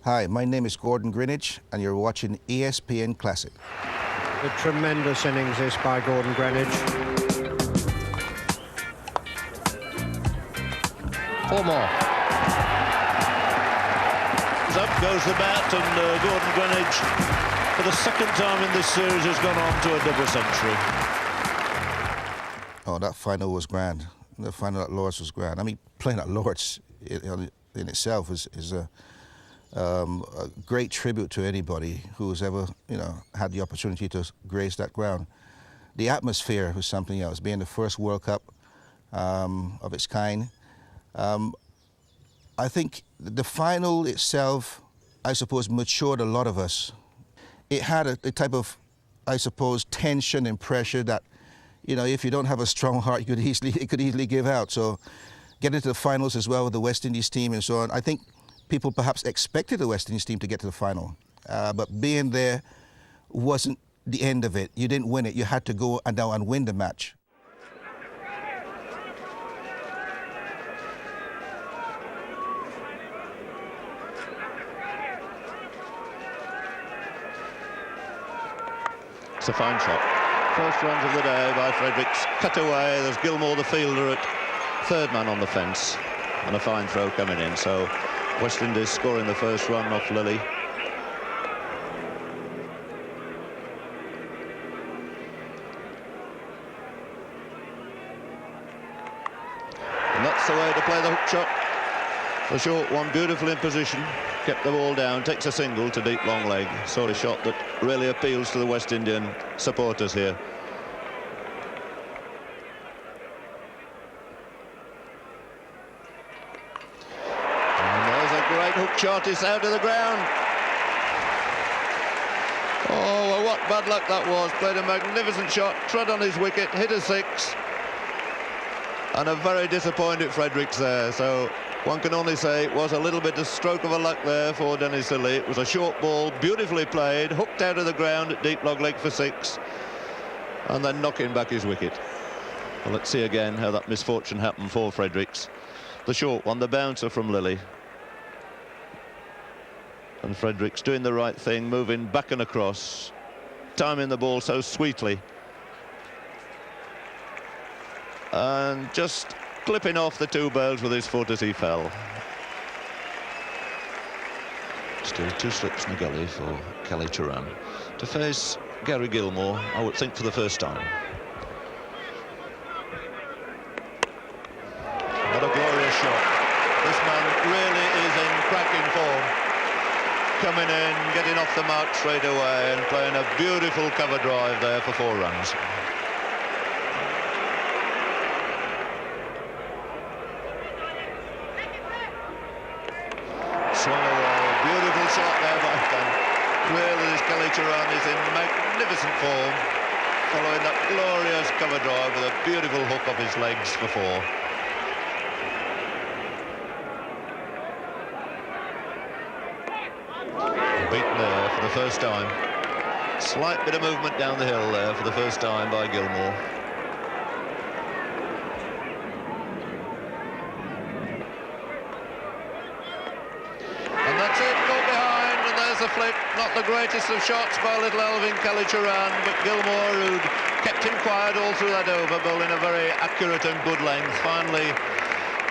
Hi, my name is Gordon Greenidge, and you're watching ESPN Classic. A tremendous innings this by Gordon Greenidge. 4 more. Up goes the bat, and Gordon Greenidge, for the second time in this series, has gone on to a double century. Oh, that final was grand. The final at Lord's was grand. I mean, playing at Lord's in itself is a great tribute to anybody who's ever, had the opportunity to grace that ground. The atmosphere was something else. Being the first World Cup of its kind, I think the final itself, I suppose, matured a lot of us. It had a type of, I suppose, tension and pressure that, if you don't have a strong heart, it could easily give out. So getting to the finals as well with the West Indies team and so on, I think people perhaps expected the West Indies team to get to the final. But being there wasn't the end of it. You didn't win it. You had to go down and win the match. It's a fine shot. First runs of the day by Fredericks. Cut away. There's Gilmore, the fielder, at third man on the fence. And a fine throw coming in. So West Indies scoring the first run off Lilly. And that's the way to play the hook shot. The short one, beautifully in position. Kept the ball down, takes a single to deep long leg. Sort of shot that really appeals to the West Indian supporters here. And there's a great hook shot. It's out of the ground. Oh, well, what bad luck that was. Played a magnificent shot, trod on his wicket, hit a 6. And a very disappointed Fredericks there. So one can only say it was a little bit of stroke of a luck there for Dennis Lilly. It was a short ball, beautifully played, hooked out of the ground at deep long leg for 6, and then knocking back his wicket. Well, let's see again how that misfortune happened for Fredericks. The short one, the bouncer from Lilly. And Fredericks doing the right thing, moving back and across, timing the ball so sweetly. And just clipping off the 2 bails with his foot as he fell. Still 2 slips in the gully for Kelly Turan to face Gary Gilmore, I would think, for the first time. What a glorious shot. This man really is in cracking form. Coming in, getting off the mark straight away and playing a beautiful cover drive there for 4 runs. Swung away, beautiful shot there by Dunn. Really, this Kelly Turan is in magnificent form, following that glorious cover drive with a beautiful hook off his legs for 4. Beaten there for the first time. Slight bit of movement down the hill there for the first time by Gilmore. A flick, not the greatest of shots by little Elvin Kelly Turan, but Gilmore, who'd kept him quiet all through that over, bowling a very accurate and good length, finally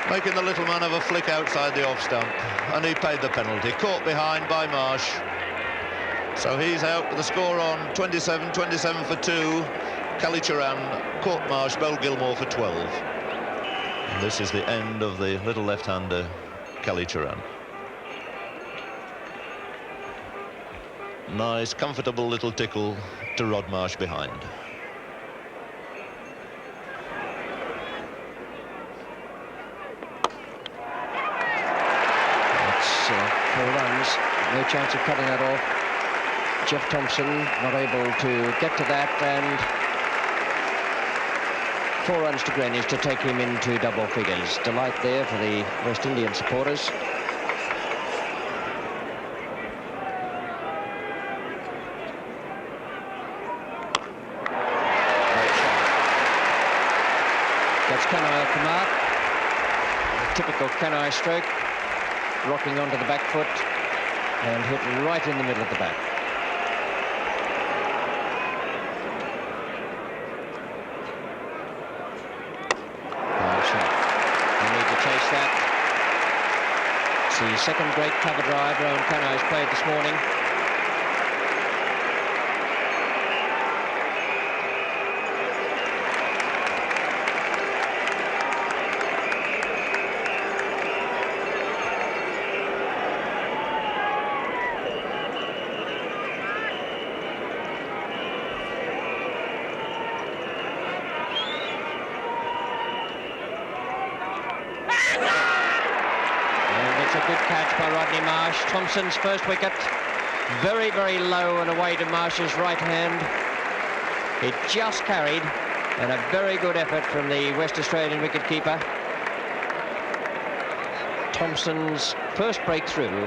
making the little man have a flick outside the off stump, and he paid the penalty. Caught behind by Marsh, so he's out with the score on 27 for 2. Kelly Turan caught Marsh, bowled Gilmore for 12. And this is the end of the little left-hander Kelly Turan. Nice, comfortable little tickle to Rod Marsh behind. That's 4 runs. No chance of cutting that off. Jeff Thompson not able to get to that, and 4 runs to Greenidge to take him into double figures. Delight there for the West Indian supporters. That's Kanai off the mark. A typical Kanai stroke, rocking onto the back foot. and hit right in the middle of the bat. Wild shot. They need to chase that. It's the second great cover drive Rowan Canai's played this morning. Thompson's first wicket, very, very low and away to Marsh's right hand. It just carried, and a very good effort from the West Australian wicketkeeper. Thompson's first breakthrough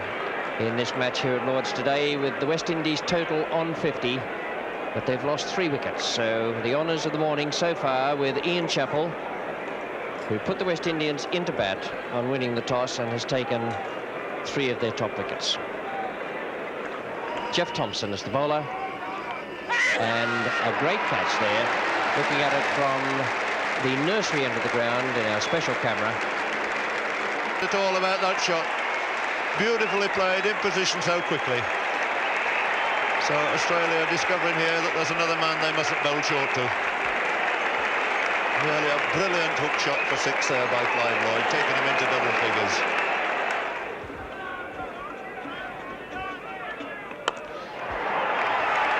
in this match here at Lord's today, with the West Indies total on 50, but they've lost 3 wickets. So the honours of the morning so far with Ian Chappell, who put the West Indians into bat on winning the toss and has taken 3 of their top wickets. Jeff Thomson is the bowler, and a great catch there, looking at it from the nursery end of the ground in our special camera. It's all about that shot. Beautifully played, in position so quickly. So Australia discovering here that there's another man they mustn't bowl short to. Really a brilliant hook shot for 6 there by Clive Lloyd, taking him into double figures.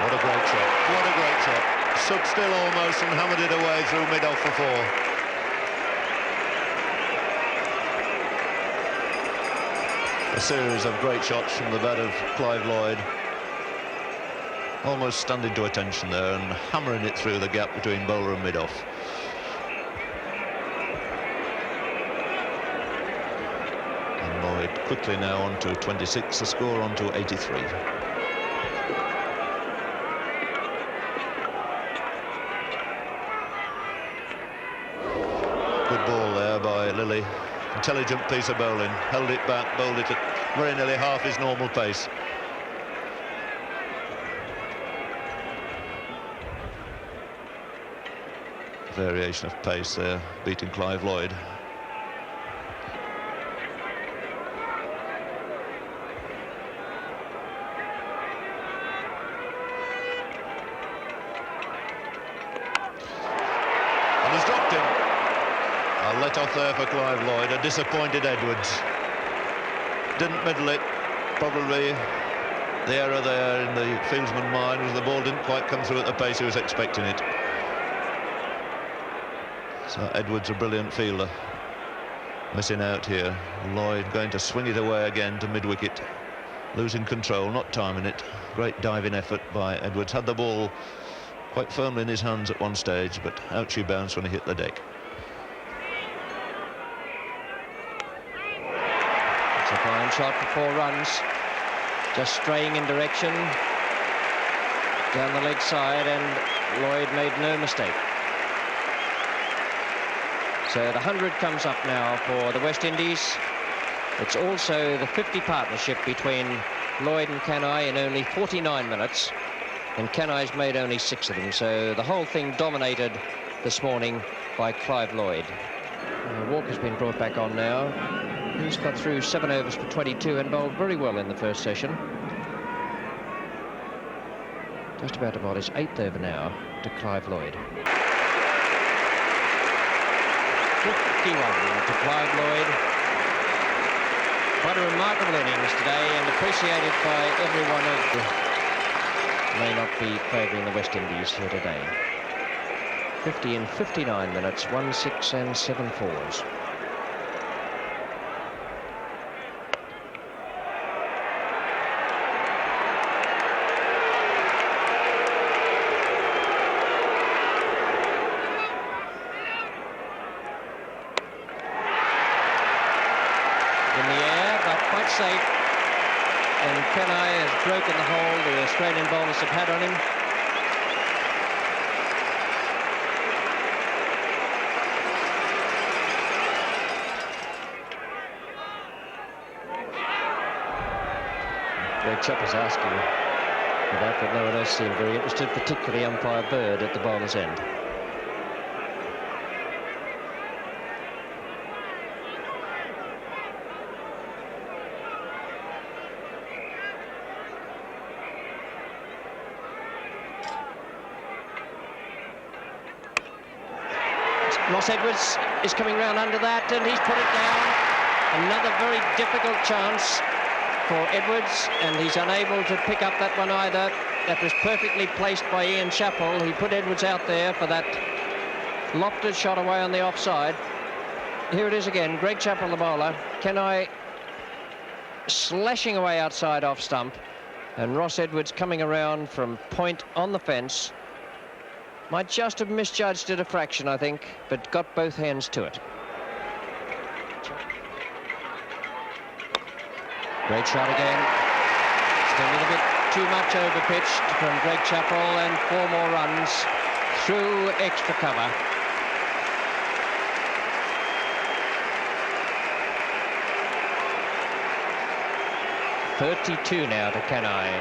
What a great shot, what a great shot. Stood still almost and hammered it away through mid-off for 4. A series of great shots from the bat of Clive Lloyd. Almost standing to attention there and hammering it through the gap between bowler and mid-off. And Lloyd quickly now on to 26, the score on to 83. Good ball there by Lilly. Intelligent piece of bowling. Held it back, bowled it at very nearly half his normal pace. Variation of pace there, beating Clive Lloyd. And he's dropped him. A let off there for Clive Lloyd, a disappointed Edwards. Didn't middle it, probably the error there in the fieldsman's mind was the ball didn't quite come through at the pace he was expecting it. So Edwards, a brilliant fielder, missing out here. Lloyd going to swing it away again to mid-wicket, losing control, not timing it. Great diving effort by Edwards. Had the ball quite firmly in his hands at one stage, but out she bounced when he hit the deck. It's a fine shot for 4 runs, just straying in direction down the leg side, and Lloyd made no mistake. So the 100 comes up now for the West Indies. It's also the 50 partnership between Lloyd and Canai in only 49 minutes, and Canai's made only 6 of them. So the whole thing dominated this morning by Clive Lloyd. Walker's been brought back on now. He's got through 7 overs for 22 and bowled very well in the first session. Just about to bowl his 8th over now to Clive Lloyd. 51 to Clive Lloyd. Quite a remarkable innings today and appreciated by everyone who may not be favouring the West Indies here today. 50 in 59 minutes, 1 6 and 7 fours. Safe, and Canai has broken the hold the Australian bowlers have had on him. Greg Chappell's asking for that, but no one else seemed very interested, particularly umpire Bird at the bowler's end. Ross Edwards is coming round under that, and he's put it down. Another very difficult chance for Edwards, and he's unable to pick up that one either. That was perfectly placed by Ian Chappell. He put Edwards out there for that lofted shot away on the offside. Here it is again, Greg Chappell, the bowler. Kenai slashing away outside off stump, and Ross Edwards coming around from point on the fence. Might just have misjudged it a fraction, I think, but got both hands to it. Great shot again. Still a little bit too much over-pitched from Greg Chappell, and 4 more runs through extra cover. .32 now to Kenai.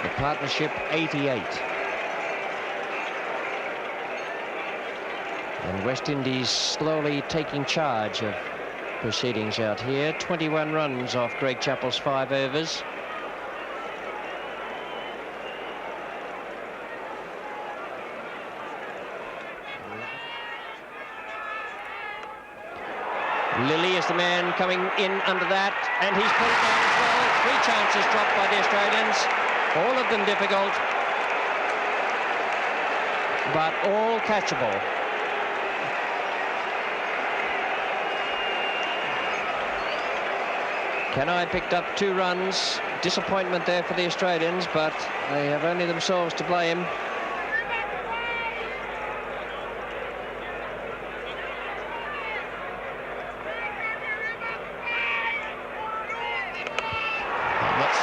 The partnership 88. And West Indies slowly taking charge of proceedings out here. 21 runs off Greg Chappell's 5 overs. Lilly is the man coming in under that, and he's put it down as well. 3 chances dropped by the Australians. All of them difficult, but all catchable. Kenai picked up 2 runs. Disappointment there for the Australians, but they have only themselves to blame.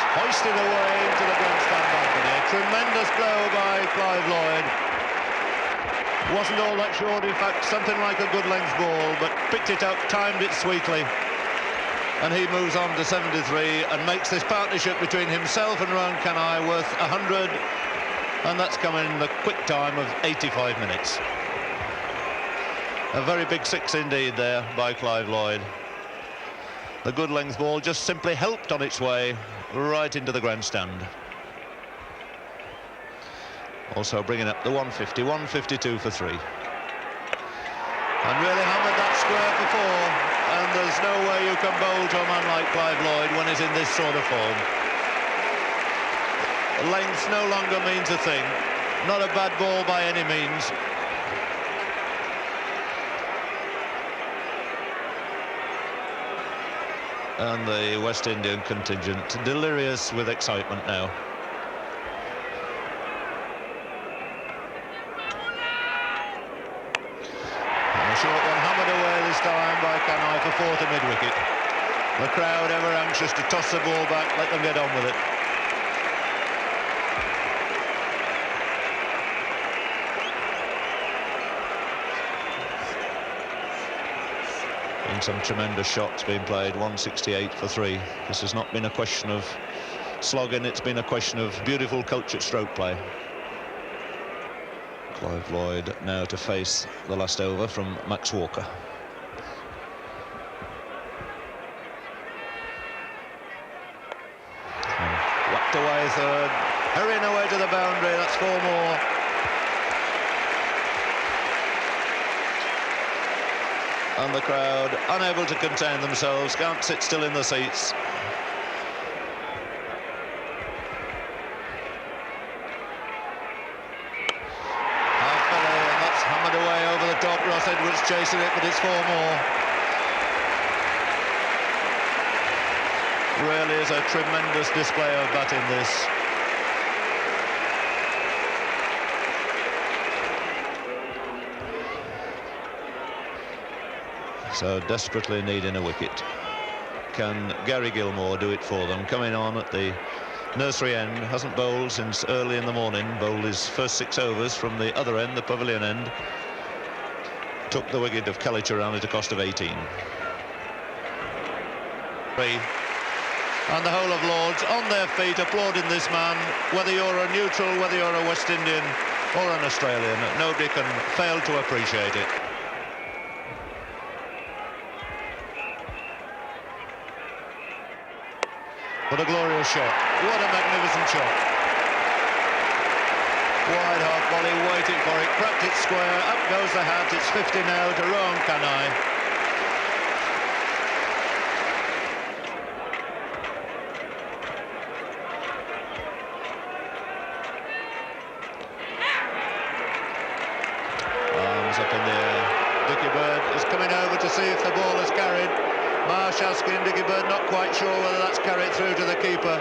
Hoisted away into the grandstand balcony. A tremendous blow by Clive Lloyd. Wasn't all that short, in fact, something like a good length ball, but picked it up, timed it sweetly. And he moves on to 73 and makes this partnership between himself and Rohan Kanhai worth 100. And that's come in the quick time of 85 minutes. A very big 6 indeed there by Clive Lloyd. The good length ball just simply helped on its way right into the grandstand. Also bringing up the 150, 152 for 3. And really hammered that square for 4, and there's no way you can bowl to a man like Clive Lloyd when he's in this sort of form. Length no longer means a thing. Not a bad ball by any means. And the West Indian contingent delirious with excitement now. And a short one hammered away this time by Kanhai for 4 to mid-wicket. The crowd ever anxious to toss the ball back, let them get on with it. Some tremendous shots being played. 168 for 3. This has not been a question of slogging, it's been a question of beautiful cultured stroke play. Clive Lloyd now to face the last over from Max Walker. And whacked away 3rd, hurrying away to the boundary. That's 4 more. And the crowd, unable to contain themselves, can't sit still in the seats. Half volley, and that's hammered away over the top. Ross Edwards chasing it, but it's 4 more. Really is a tremendous display of batting, this. So desperately needing a wicket. Can Gary Gilmore do it for them? Coming on at the nursery end, hasn't bowled since early in the morning. Bowled his first 6 overs from the other end, the pavilion end. Took the wicket of Kallicharran at a cost of 18. And the whole of Lords on their feet applauding this man, whether you're a neutral, whether you're a West Indian or an Australian. Nobody can fail to appreciate it. What a glorious shot. What a magnificent shot. Wide half volley, waiting for it, cracked it square, up goes the hat, it's 50 now to Rohan Kanhai. Up in the air. Dickie Bird is coming over to see if the ball is carried. Marsh asking Dickie Bird, not quite sure whether that's carried through to the keeper.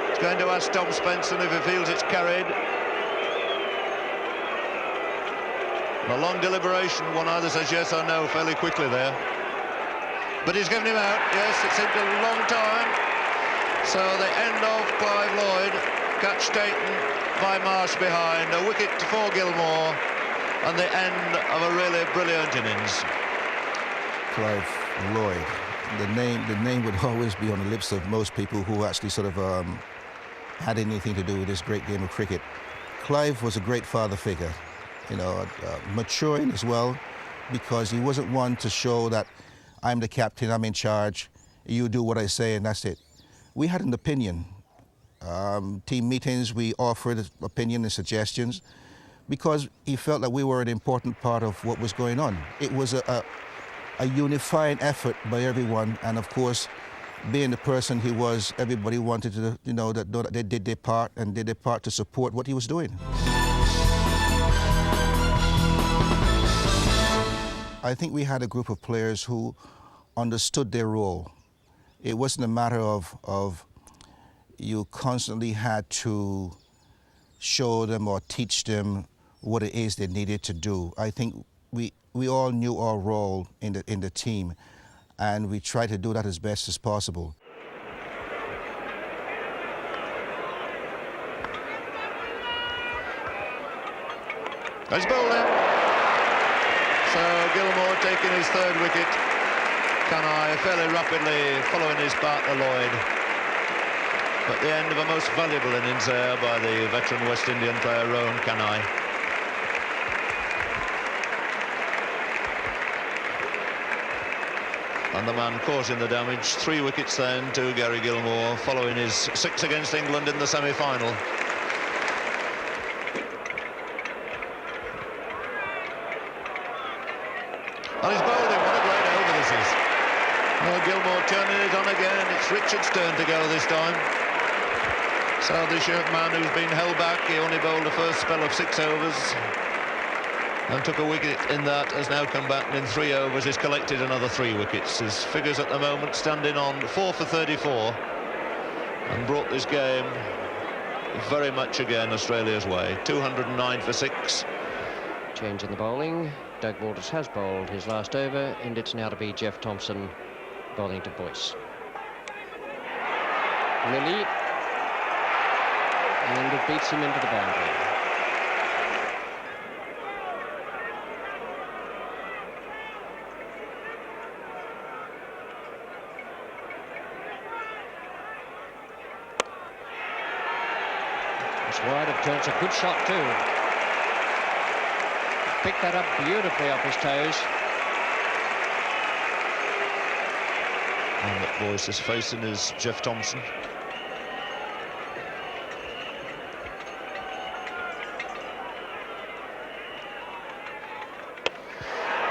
He's going to ask Tom Spencer if he feels it's carried. A long deliberation, one either says yes or no fairly quickly there. But he's given him out, yes, it seemed a long time. So the end of Clive Lloyd, catch taken by Marsh behind, a wicket for Gilmore. And the end of a really brilliant innings. Clive Lloyd, the name would always be on the lips of most people who actually sort of had anything to do with this great game of cricket. Clive was a great father figure, you know, maturing as well, because he wasn't one to show that I'm the captain, I'm in charge, you do what I say and that's it. We had an opinion. Team meetings, we offered opinion and suggestions, because he felt that we were an important part of what was going on. It was a unifying effort by everyone, and of course, being the person he was, everybody wanted to, you know, that they did their part and did their part to support what he was doing. I think we had a group of players who understood their role. It wasn't a matter of you constantly had to show them or teach them what it is they needed to do. I think we all knew our role in the team, and we tried to do that as best as possible. He's bowled in. So Gilmore taking his third wicket. Kanhai fairly rapidly following his partner Lloyd. But the end of a most valuable innings there by the veteran West Indian player Rohan Kanhai. And the man causing the damage, 3 wickets then to Gary Gilmore, following his 6 against England in the semi-final. And he's bowled him, what a great over this is. Well, Gilmore turning it on again, it's Richard's turn to go this time. So this young man who's been held back, he only bowled the first spell of 6 overs. And took a wicket in that, has now come back and in 3 overs has collected another 3 wickets. His figures at the moment standing on 4 for 34 and brought this game very much again Australia's way. 209 for 6. Change in the bowling. Doug Walters has bowled his last over, and it's now to be Jeff Thompson bowling to Boyce. Lilly, and it beats him into the boundary. Wide of turns, a good shot too. Picked that up beautifully off his toes. And that Boyce is facing is Jeff Thompson.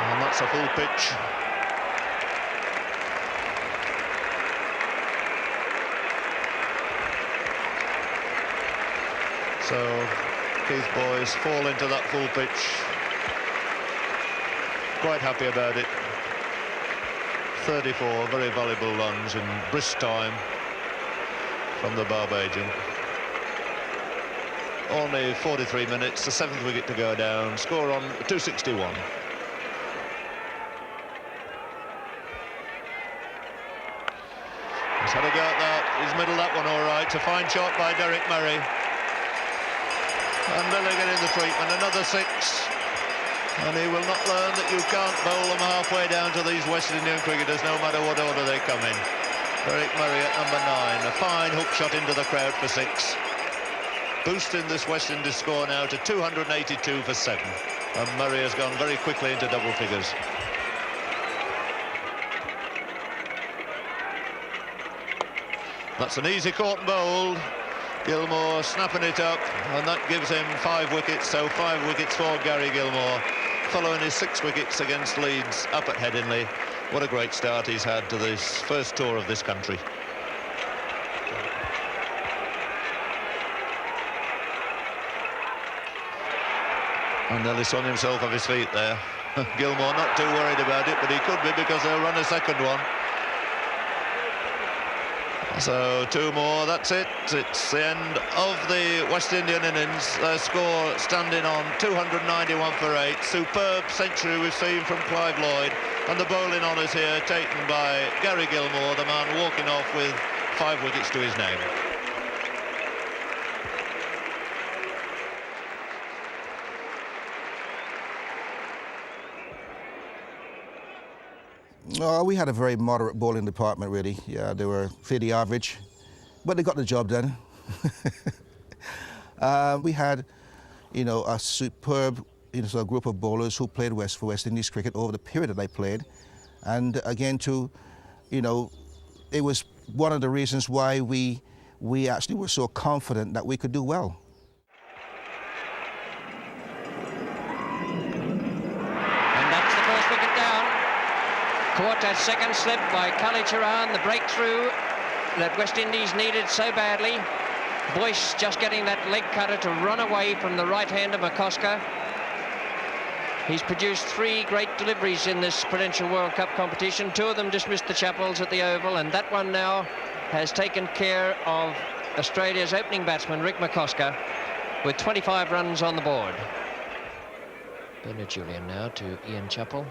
And that's a full pitch. So Keith Boyce fall into that full pitch. Quite happy about it. 34 very valuable runs in brisk time from the Barbadian. Only 43 minutes, the 7th wicket to go down. Score on 261. He's had a go at that. He's middled that one all right. It's a fine shot by Derek Murray. And Lilly getting the treatment, another 6. And he will not learn that you can't bowl them halfway down to these West Indian cricketers, no matter what order they come in. Eric Murray at number 9. A fine hook shot into the crowd for 6. Boosting this West Indies score now to 282 for 7. And Murray has gone very quickly into double figures. That's an easy caught and bowled. Gilmore snapping it up, and that gives him 5 wickets, so 5 wickets for Gary Gilmore, following his 6 wickets against Leeds up at Headingley. What a great start he's had to this first tour of this country. And nearly swung himself off his feet there. Gilmore not too worried about it, but he could be, because they'll run a second one. So 2 more, that's it. It's the end of the West Indian innings. Their score standing on 291 for 8. Superb century we've seen from Clive Lloyd. And the bowling honours here taken by Gary Gilmore, the man walking off with 5 wickets to his name. Oh, we had a very moderate bowling department, really. Yeah, they were fairly average, but they got the job done. We had, you know, a superb, you know, sort of group of bowlers who played for West Indies cricket over the period that I played, and again, you know, it was one of the reasons why we actually were so confident that we could do well. Caught that second slip by Kalicharan, the breakthrough that West Indies needed so badly. Boyce just getting that leg cutter to run away from the right hand of McCosker. He's produced 3 great deliveries in this Prudential World Cup competition. 2 of them dismissed the Chappells at the Oval, and that one now has taken care of Australia's opening batsman, Rick McCosker, with 25 runs on the board. Bernard Julian now to Ian Chappell.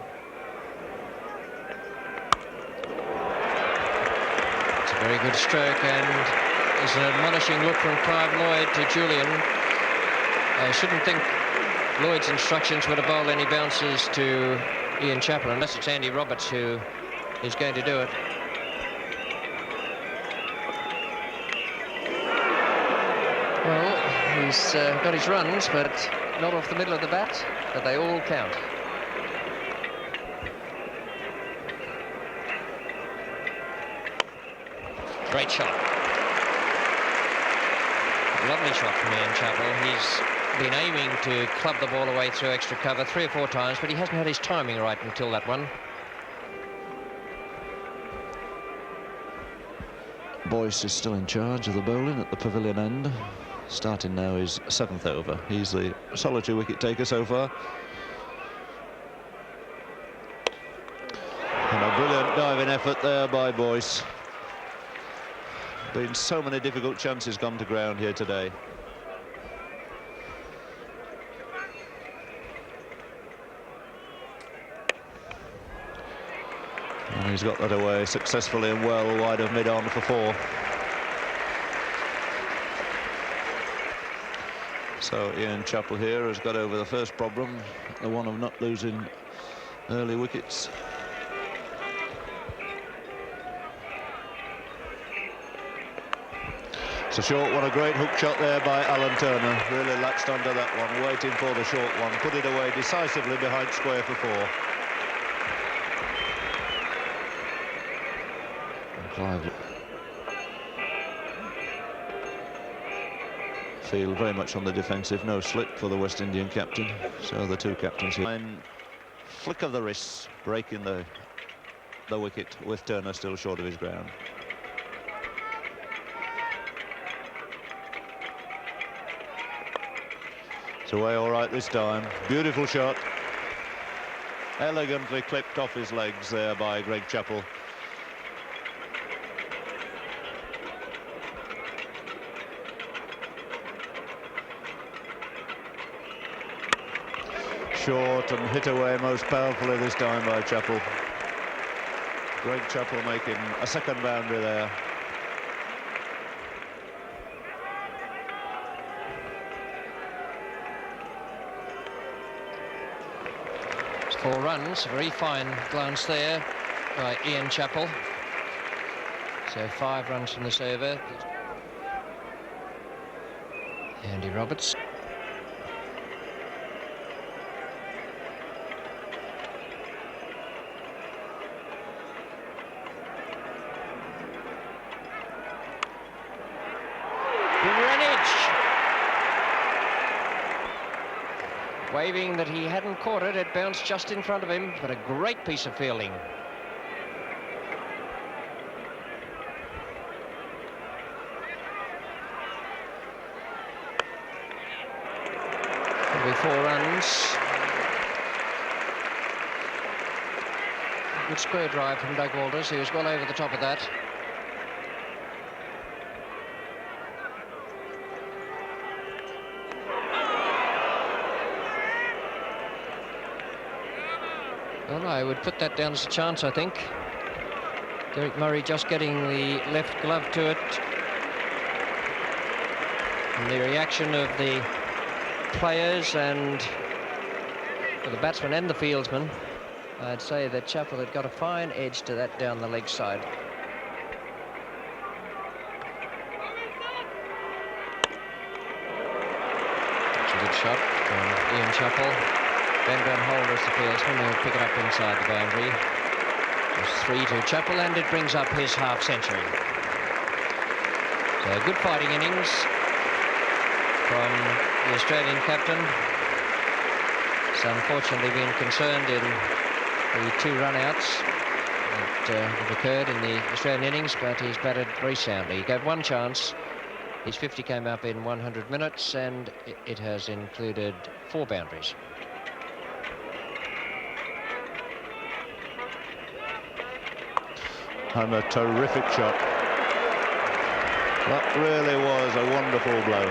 Very good stroke, and it's an admonishing look from Clive Lloyd to Julian. I shouldn't think Lloyd's instructions were to bowl any bounces to Ian Chappell, unless it's Andy Roberts who is going to do it. Well, he's got his runs, but not off the middle of the bat, but they all count. Great shot. Lovely shot from Ian Chappell. He's been aiming to club the ball away through extra cover 3 or 4 times, but he hasn't had his timing right until that one. Boyce is still in charge of the bowling at the pavilion end. Starting now his 7th over. He's the solitary wicket taker so far. And a brilliant diving effort there by Boyce. Been so many difficult chances gone to ground here today. And he's got that away successfully and well, wide of mid-on for 4. So Ian Chappell here has got over the first problem, the one of not losing early wickets. It's a short one, a great hook shot there by Alan Turner. Really latched onto that one, waiting for the short one. Put it away decisively behind square for 4. And Clive feel very much on the defensive. No slip for the West Indian captain. So the 2 captains here. And flick of the wrists, breaking the wicket with Turner still short of his ground. It's away all right this time. Beautiful shot. Elegantly clipped off his legs there by Greg Chappell. Short and hit away most powerfully this time by Chappell. Greg Chappell making a second boundary there. It's 4 runs, very fine glance there by Ian Chappell. So 5 runs from this over. Andy Roberts. Waving that he hadn't caught it. It bounced just in front of him, but a great piece of fielding. There'll be 4 runs. Good square drive from Doug Walters. He was well over the top of that. Well, I would put that down as a chance, I think. Derek Murray just getting the left glove to it. And the reaction of the players and the batsman and the fieldsman, I'd say that Chappell had got a fine edge to that down the leg side. That's a good shot from Ian Chappell. Ben Van Holder as the fieldsman, who'll pick it up inside the boundary. It's 3 to Chappell, and it brings up his half-century. So a good fighting innings from the Australian captain. He's unfortunately been concerned in the 2 run-outs that have occurred in the Australian innings, but he's batted very soundly. He gave 1 chance. His 50 came up in 100 minutes, and it has included 4 boundaries. And a terrific shot. That really was a wonderful blow.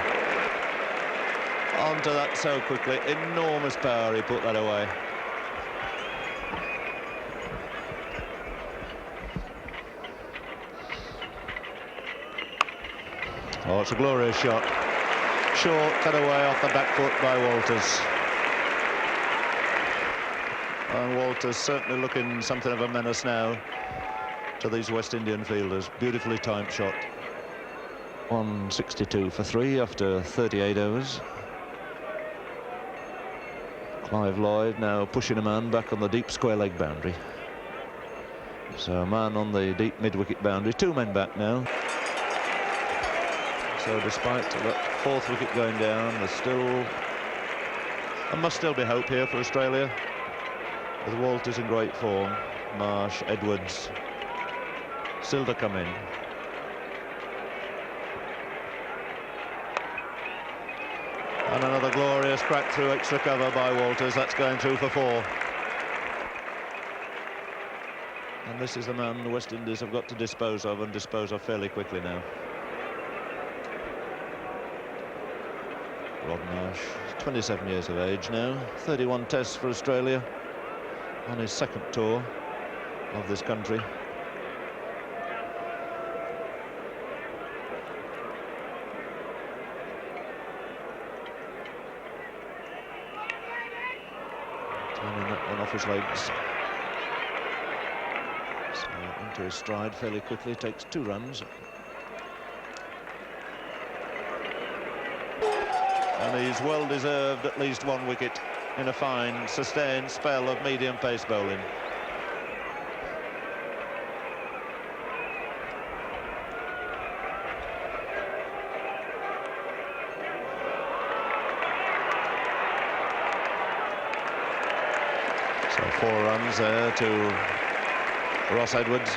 Onto that so quickly. Enormous power, he put that away. Oh, it's a glorious shot. Short, cut away off the back foot by Walters. And Walters certainly looking something of a menace now to these West Indian fielders. Beautifully timed shot. 162 for 3 after 38 overs. Clive Lloyd now pushing a man back on the deep square leg boundary. So a man on the deep mid-wicket boundary. 2 men back now. So despite that 4th wicket going down, there must still be hope here for Australia, with Walters in great form, Marsh, Edwards still to come in. And another glorious crack through extra cover by Walters. That's going through for 4. And this is the man the West Indies have got to dispose of, and dispose of fairly quickly now. Rod Marsh, 27 years of age now, 31 tests for Australia on his 2nd tour of this country. Turning that one off his legs. So into his stride fairly quickly, takes 2 runs. And he's well deserved at least 1 wicket in a fine, sustained spell of medium pace bowling. So 4 runs there to Ross Edwards.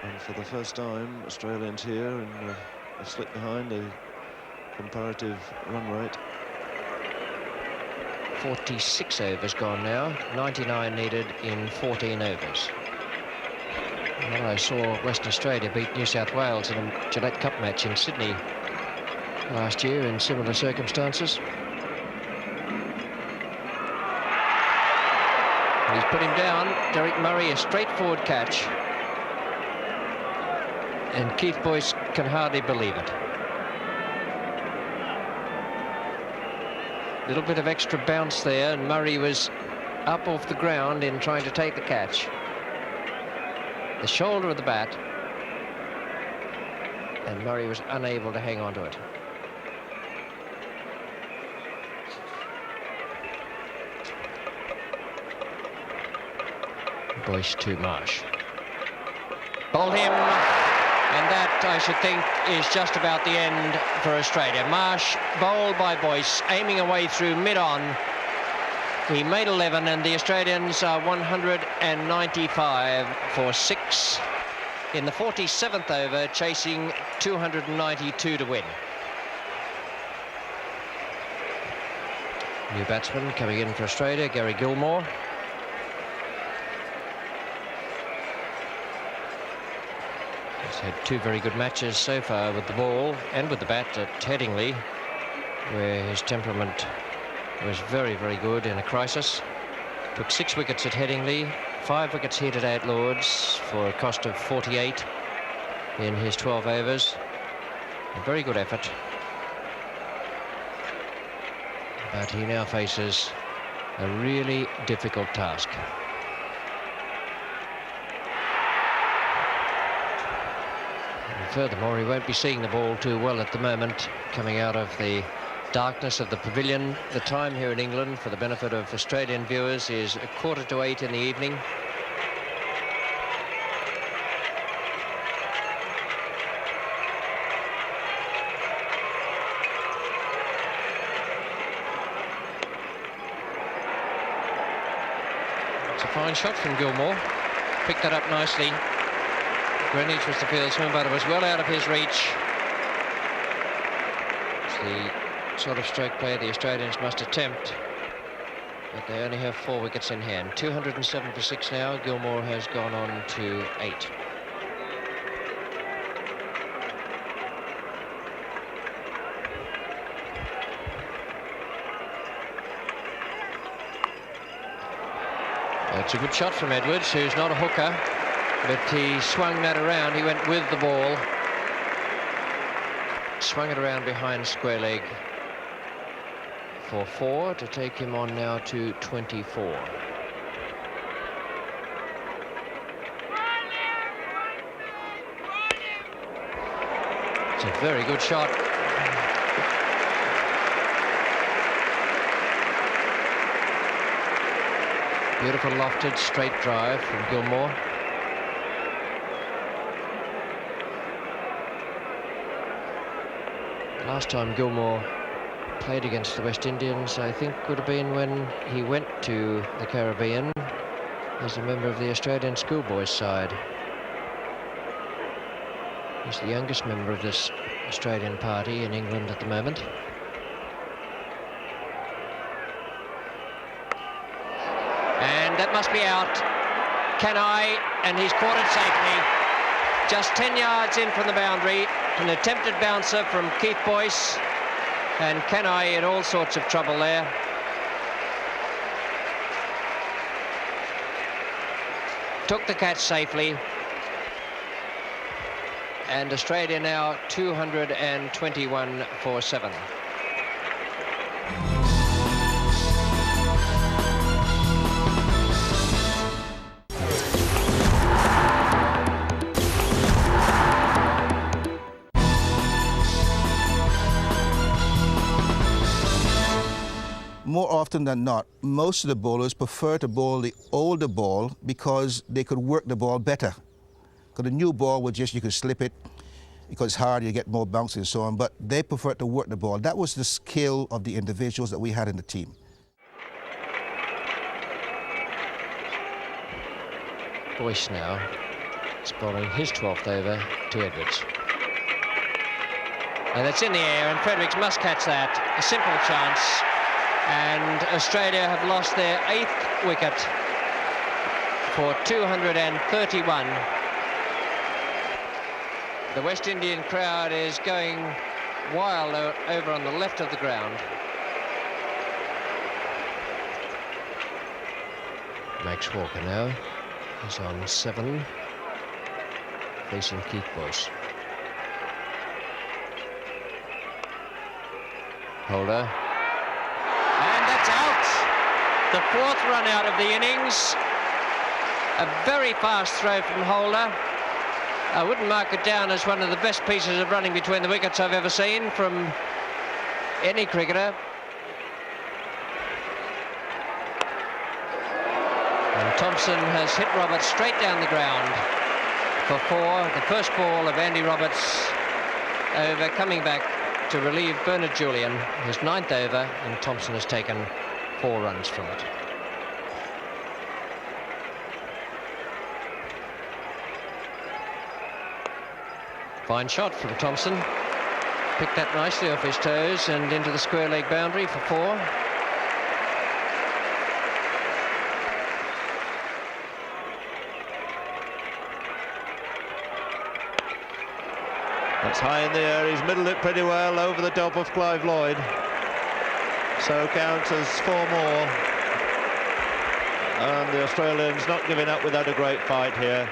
And for the first time, Australians here in a slip behind a comparative run rate. 46 overs gone now, 99 needed in 14 overs. Well, I saw Western Australia beat New South Wales in a Gillette Cup match in Sydney last year in similar circumstances. He's put him down. Derek Murray, a straightforward catch. And Keith Boyce can hardly believe it. A little bit of extra bounce there, and Murray was up off the ground in trying to take the catch. the shoulder of the bat, and Murray was unable to hang on to it. Boyce to Marsh. Bowled him, and that, I should think, is just about the end for Australia. Marsh bowled by Boyce, aiming away through mid-on. He made 11, and the Australians are 195 for 6 in the 47th over, chasing 292 to win. New batsman coming in for Australia, Gary Gilmore. He's had 2 very good matches so far with the ball and with the bat at Headingley, where his temperament was very, very good in a crisis. Took 6 wickets at Headingley, 5 wickets here today at Lords for a cost of 48 in his 12 overs. A very good effort. But he now faces a really difficult task. And furthermore, he won't be seeing the ball too well at the moment, coming out of the darkness of the pavilion. The time here in England, for the benefit of Australian viewers, is 7:45 in the evening. It's a fine shot from Gilmore. Picked that up nicely. Greenwich was the fieldsman, but it was well out of his reach. It's the sort of stroke play the Australians must attempt, but they only have 4 wickets in hand. 207 for 6 now. Gilmore has gone on to 8. It's a good shot from Edwards, who's not a hooker, but he swung that around. He went with the ball, swung it around behind square leg for 4 to take him on now to 24. It's a very good shot. Beautiful lofted straight drive from Gilmore. Last time Gilmore played against the West Indians, I think, would have been when he went to the Caribbean as a member of the Australian schoolboys side. He's the youngest member of this Australian party in England at the moment. And that must be out. Kanai, and he's caught it safely. Just 10 yards in from the boundary. An attempted bouncer from Keith Boyce. And Kanai in all sorts of trouble there. Took the catch safely. And Australia now 221 for 7. More often than not, most of the bowlers prefer to bowl the older ball because they could work the ball better. Because the new ball would just, you could slip it, because it's hard, you get more bounce and so on, but they prefer to work the ball. That was the skill of the individuals that we had in the team. Boyce now is bowling his 12th over to Edwards. And it's in the air, and Fredericks must catch that. A simple chance. And Australia have lost their 8th wicket for 231. The West Indian crowd is going wild over on the left of the ground. Max Walker now is on 7, facing Keith Boyce. Holder. And that's out. The 4th run out of the innings. A very fast throw from Holder. I wouldn't mark it down as one of the best pieces of running between the wickets I've ever seen from any cricketer. And Thompson has hit Roberts straight down the ground for 4. The first ball of Andy Roberts over, coming back to relieve Bernard Julian, his 9th over, and Thompson has taken 4 runs from it. Fine shot from Thompson. Picked that nicely off his toes and into the square leg boundary for 4. That's high in the air. He's middled it pretty well over the top of Clive Lloyd. So counts as 4 more. And the Australians not giving up without a great fight here.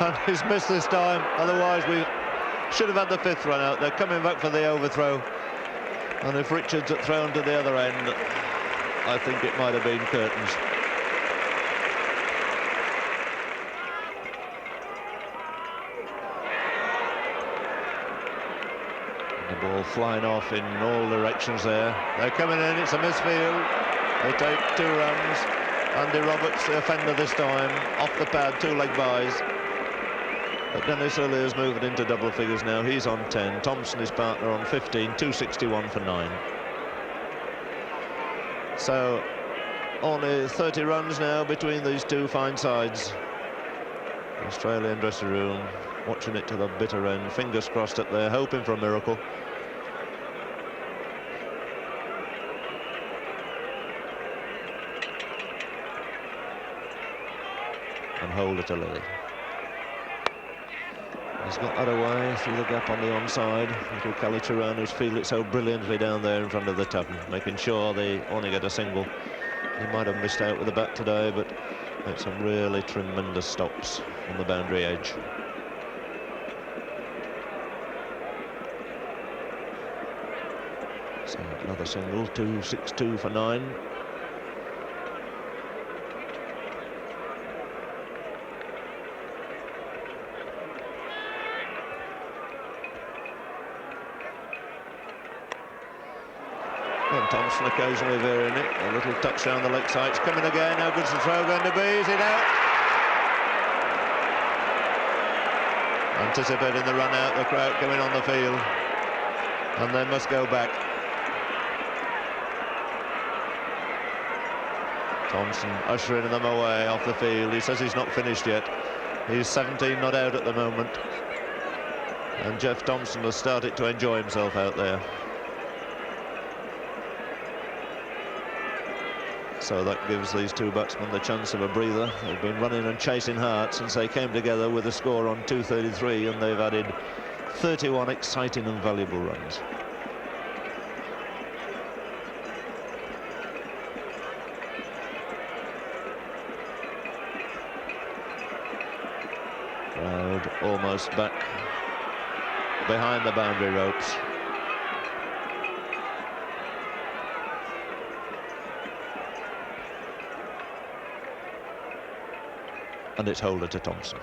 And he's missed this time, otherwise we should have had the 5th run out. They're coming back for the overthrow, and if Richards had thrown to the other end, I think it might have been curtains. And the ball flying off in all directions there. They're coming in, it's a misfield. They take 2 runs. Andy Roberts, the offender this time, off the pad, 2 leg byes. But Dennis Earlier's moving into double figures now. He's on 10. Thompson, his partner, on 15. 261 for 9. So only 30 runs now between these 2 fine sides. The Australian dressing room watching it to the bitter end. Fingers crossed up there, hoping for a miracle. And hold it a Lily. He's got that away through the gap on the onside. Little Kallicharran, who's fielded it so brilliantly down there in front of the tavern, making sure they only get a single. He might have missed out with the bat today, but made some really tremendous stops on the boundary edge. So another single, 262 for 9. And Thompson occasionally varying it. A little touch down the leg side. It's coming again. How good's the throw going to be? Is it out? Anticipating the run out, the crowd coming on the field. And they must go back. Thompson ushering them away off the field. He says he's not finished yet. He's 17 not out at the moment. And Jeff Thompson has started to enjoy himself out there. So that gives these 2 batsmen the chance of a breather. They've been running and chasing hard since they came together with a score on 233, and they've added 31 exciting and valuable runs. Crowd almost back behind the boundary ropes. And it's Holder to Thompson.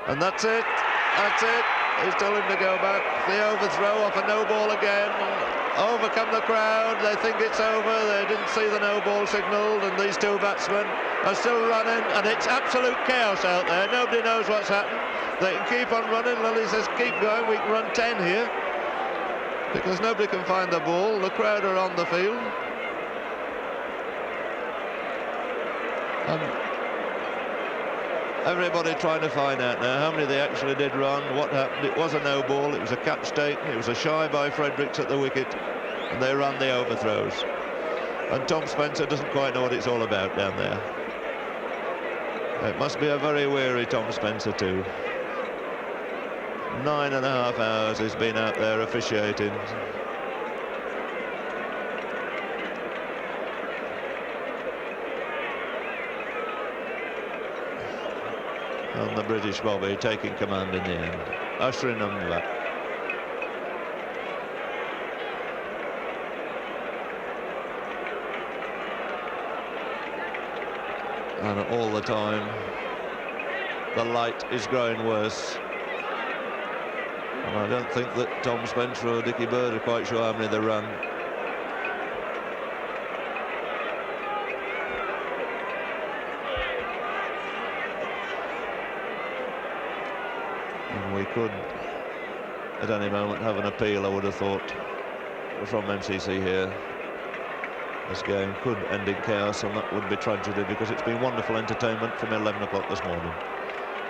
And that's it. That's it. He's told him to go back. The overthrow off a no ball again. Overcome the crowd. They think it's over. They didn't see the no ball signalled, and these 2 batsmen are still running, and it's absolute chaos out there. Nobody knows what's happened. They can keep on running. Lily says keep going. We can run 10 here because nobody can find the ball. The crowd are on the field. Everybody trying to find out now how many they actually did run, what happened. It was a no ball, it was a catch taken, it was a shy by Fredericks at the wicket, and they ran the overthrows. And Tom Spencer doesn't quite know what it's all about down there. It must be a very weary Tom Spencer too. 9.5 hours he's been out there officiating. And the British Bobby taking command in the end, ushering them back. And all the time, the light is growing worse. And I don't think that Tom Spencer or Dickie Bird are quite sure how many they run. And we could, at any moment, have an appeal, I would have thought, from MCC here. This game could end in chaos, and that would be tragedy, because it's been wonderful entertainment from 11 o'clock this morning.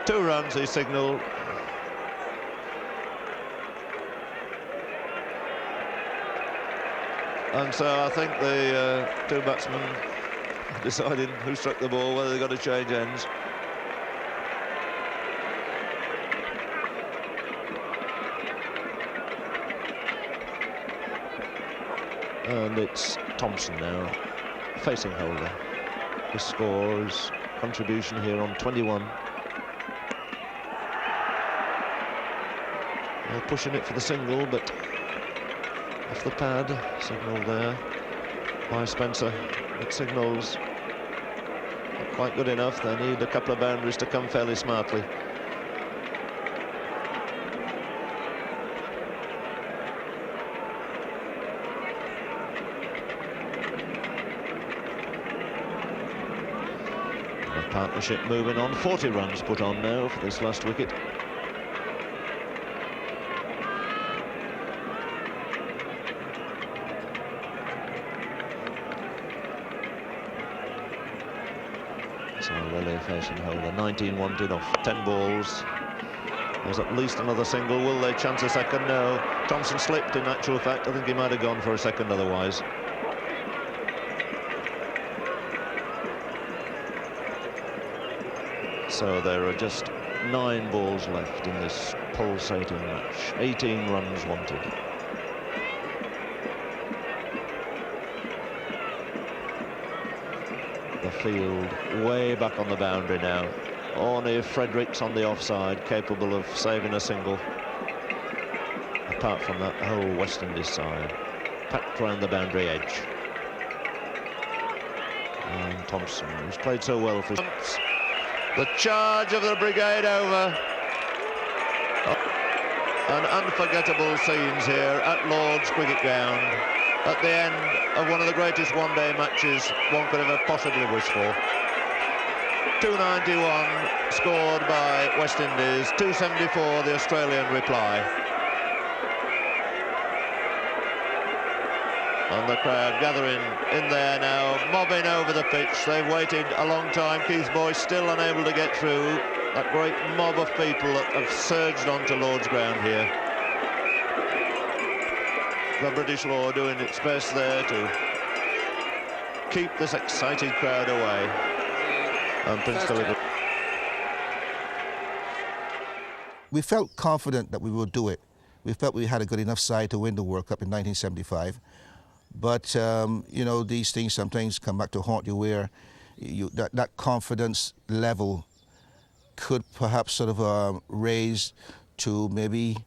2 runs, he signalled. And so I think the 2 batsmen deciding who struck the ball, whether they've got to change ends. And it's Thompson now, facing Holder. His score, his contribution here on 21. They're pushing it for the single, but off the pad. Signal there by Spencer. It signals not quite good enough. They need a couple of boundaries to come fairly smartly. Partnership moving on. 40 runs put on now for this last wicket. So Lily facing Holder. 19 wanted off 10 balls. There's at least another single. Will they chance a second? No. Thompson slipped, in actual fact. I think he might have gone for a second otherwise. So there are just 9 balls left in this pulsating match. 18 runs wanted. The field way back on the boundary now. Only Fredericks on the offside, capable of saving a single. Apart from that, the whole West Indies side packed round the boundary edge. And Thompson, who's played so well for... The charge of the brigade over. And unforgettable scenes here at Lord's Cricket Ground at the end of one of the greatest one-day matches one could ever possibly wish for. 291 scored by West Indies, 274 the Australian reply. And the crowd gathering in there now, mobbing over the pitch. They've waited a long time. Keith Boyce still unable to get through. That great mob of people that have surged onto Lord's ground here. The British law doing its best there to keep this excited crowd away. And Prince Philip. We felt confident that we would do it. We felt we had a good enough side to win the World Cup in 1975. But, you know, these things sometimes come back to haunt you, where that confidence level could perhaps sort of raise to maybe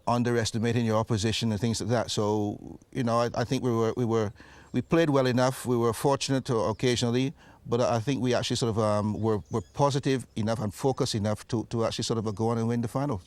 underestimating your opposition and things like that. So, you know, I think we played well enough. We were fortunate occasionally, but I think we actually sort of were positive enough and focused enough to actually sort of go on and win the final.